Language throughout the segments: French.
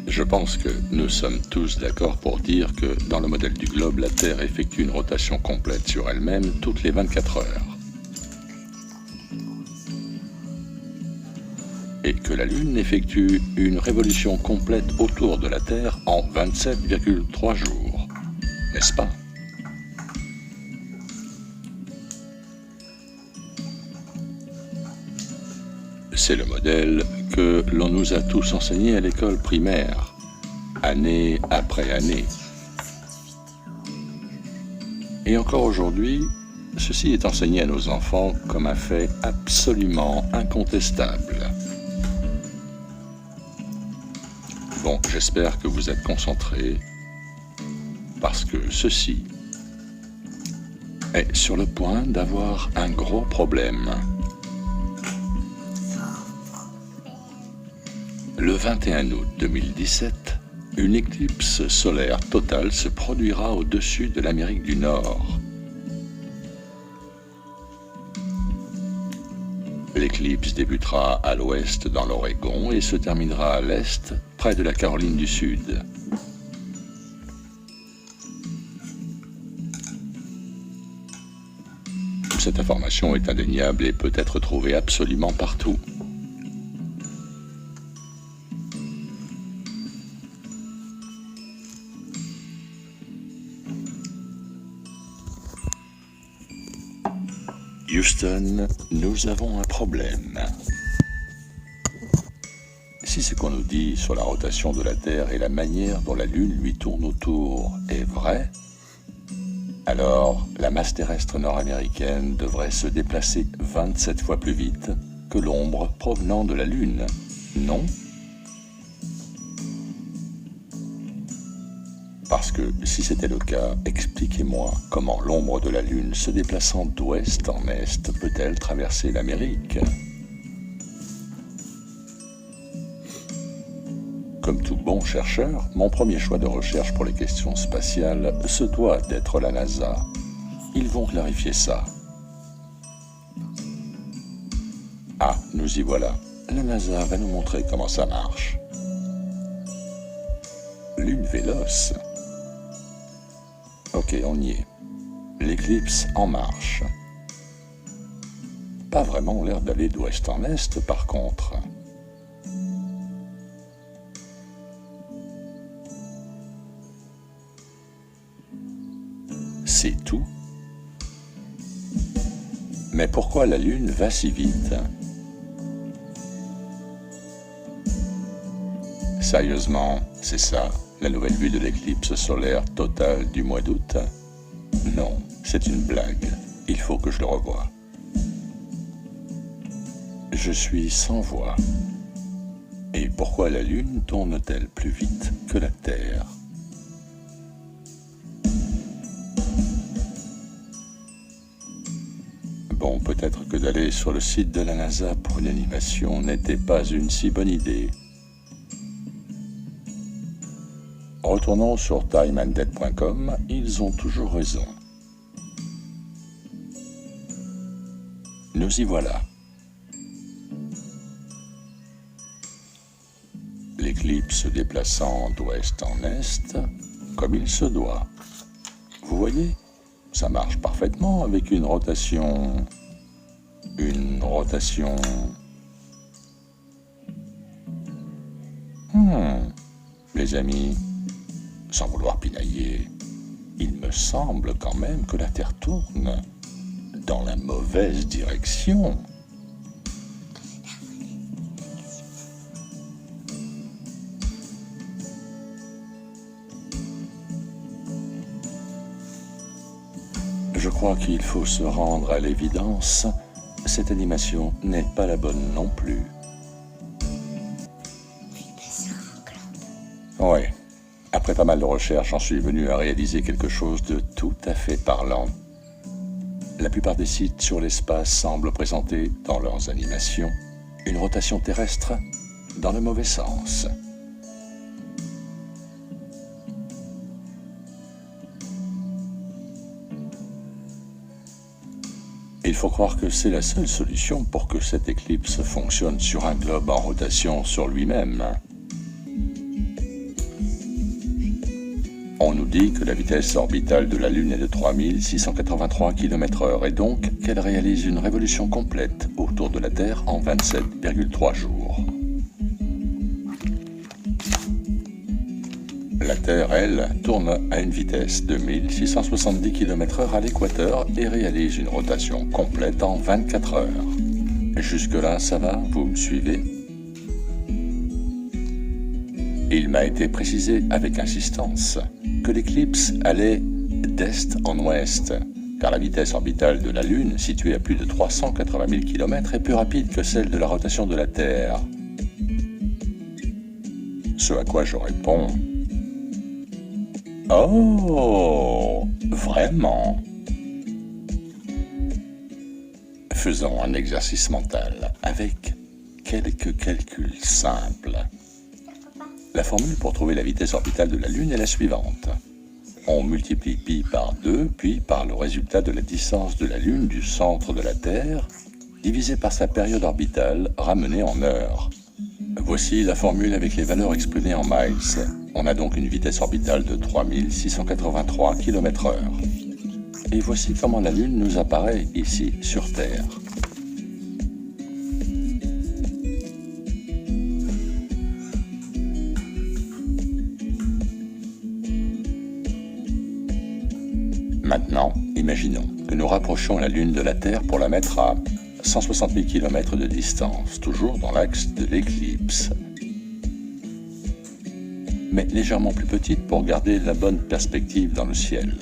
Je pense que nous sommes tous d'accord pour dire que dans le modèle du globe, la Terre effectue une rotation complète sur elle-même toutes les 24 heures. Et que la Lune effectue une révolution complète autour de la Terre en 27,3 jours. N'est-ce pas? C'est le modèle que l'on nous a tous enseigné à l'école primaire, année après année. Et encore aujourd'hui, ceci est enseigné à nos enfants comme un fait absolument incontestable. Bon, j'espère que vous êtes concentrés, parce que ceci est sur le point d'avoir un gros problème. Le 21 août 2017, une éclipse solaire totale se produira au-dessus de l'Amérique du Nord. L'éclipse débutera à l'ouest dans l'Oregon et se terminera à l'est près de la Caroline du Sud. Cette information est indéniable et peut être trouvée absolument partout. Houston, nous avons un problème. Si ce qu'on nous dit sur la rotation de la Terre et la manière dont la Lune lui tourne autour est vrai, alors la masse terrestre nord-américaine devrait se déplacer 27 fois plus vite que l'ombre provenant de la Lune, non? Parce que si c'était le cas, expliquez-moi comment l'ombre de la Lune se déplaçant d'ouest en est peut-elle traverser l'Amérique? Comme tout bon chercheur, mon premier choix de recherche pour les questions spatiales se doit d'être la NASA. Ils vont clarifier ça. Ah, nous y voilà. La NASA va nous montrer comment ça marche. Lune véloce. Ok, on y est. L'éclipse en marche. Pas vraiment l'air d'aller d'ouest en est, par contre. C'est tout. Mais pourquoi la Lune va si vite? Sérieusement, c'est ça, la nouvelle vue de l'éclipse solaire totale du mois d'août? Non, c'est une blague. Il faut que je le revoie. Je suis sans voix. Et pourquoi la Lune tourne-t-elle plus vite que la Terre? Bon, peut-être que d'aller sur le site de la NASA pour une animation n'était pas une si bonne idée. Retournons sur timeanddead.com, ils ont toujours raison. Nous y voilà. L'éclipse se déplaçant d'ouest en est, comme il se doit. Vous voyez, ça marche parfaitement avec une rotation... Les amis, sans vouloir pinailler, il me semble quand même que la Terre tourne dans la mauvaise direction. Je crois qu'il faut se rendre à l'évidence, cette animation n'est pas la bonne non plus. Ouais. Après pas mal de recherches, j'en suis venu à réaliser quelque chose de tout à fait parlant. La plupart des sites sur l'espace semblent présenter, dans leurs animations, une rotation terrestre dans le mauvais sens. Il faut croire que c'est la seule solution pour que cette éclipse fonctionne sur un globe en rotation sur lui-même. On nous dit que la vitesse orbitale de la Lune est de 3683 km/h et donc qu'elle réalise une révolution complète autour de la Terre en 27,3 jours. La Terre, elle, tourne à une vitesse de 1670 km/h à l'équateur et réalise une rotation complète en 24 heures. Jusque-là, ça va? Vous me suivez? Il m'a été précisé avec insistance que l'éclipse allait d'est en ouest, car la vitesse orbitale de la Lune, située à plus de 380 000 km, est plus rapide que celle de la rotation de la Terre. Ce à quoi je réponds: oh, vraiment? Faisons un exercice mental avec quelques calculs simples. La formule pour trouver la vitesse orbitale de la Lune est la suivante. On multiplie pi par 2, puis par le résultat de la distance de la Lune du centre de la Terre, divisé par sa période orbitale ramenée en heures. Voici la formule avec les valeurs exprimées en miles. On a donc une vitesse orbitale de 3683 km/h. Et voici comment la Lune nous apparaît ici sur Terre. Maintenant, imaginons que nous rapprochions la Lune de la Terre pour la mettre à 160 000 km de distance, toujours dans l'axe de l'éclipse, mais légèrement plus petite pour garder la bonne perspective dans le ciel.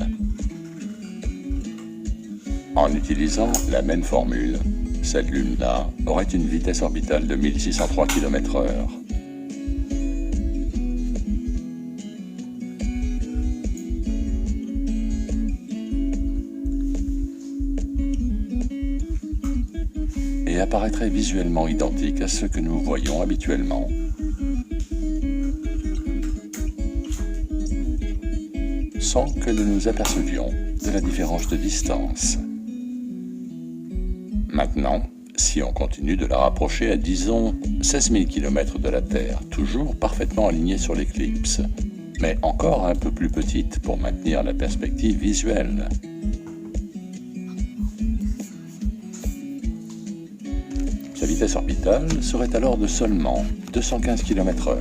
En utilisant la même formule, cette Lune-là aurait une vitesse orbitale de 1603 km/h. Et apparaîtrait visuellement identique à ce que nous voyons habituellement. Sans que nous nous apercevions de la différence de distance. Maintenant, si on continue de la rapprocher à, disons, 16 000 km de la Terre, toujours parfaitement alignée sur l'éclipse, mais encore un peu plus petite pour maintenir la perspective visuelle. Sa vitesse orbitale serait alors de seulement 215 km/h.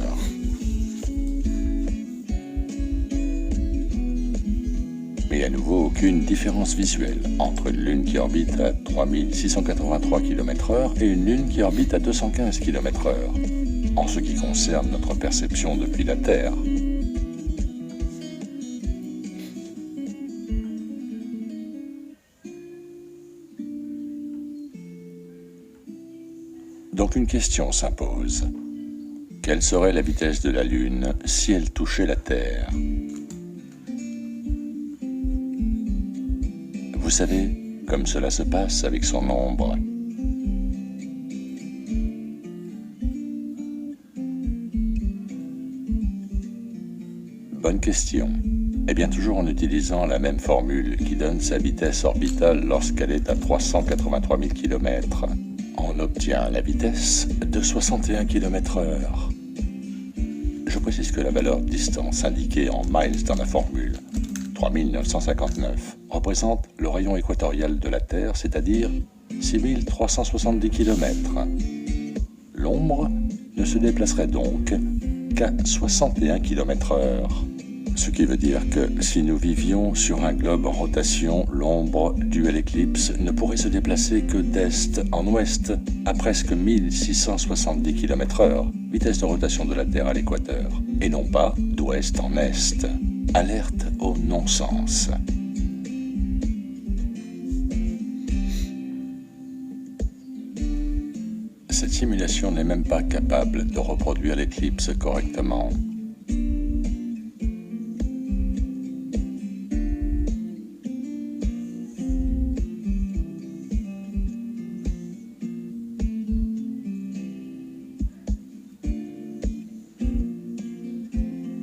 Mais à nouveau, aucune différence visuelle entre une Lune qui orbite à 3683 km/h et une Lune qui orbite à 215 km/h, en ce qui concerne notre perception depuis la Terre. Donc une question s'impose. Quelle serait la vitesse de la Lune si elle touchait la Terre ? Vous savez, comme cela se passe avec son ombre. Bonne question. Eh bien, toujours en utilisant la même formule qui donne sa vitesse orbitale lorsqu'elle est à 383 000 km. On obtient la vitesse de 61 km/h. Je précise que la valeur de distance indiquée en miles dans la formule, 3959, représente le rayon équatorial de la Terre, c'est-à-dire 6370 km. L'ombre ne se déplacerait donc qu'à 61 km/h. Ce qui veut dire que si nous vivions sur un globe en rotation, l'ombre due à l'éclipse ne pourrait se déplacer que d'est en ouest à presque 1670 km/h, vitesse de rotation de la Terre à l'équateur, et non pas d'ouest en est. Alerte au non-sens. Cette simulation n'est même pas capable de reproduire l'éclipse correctement.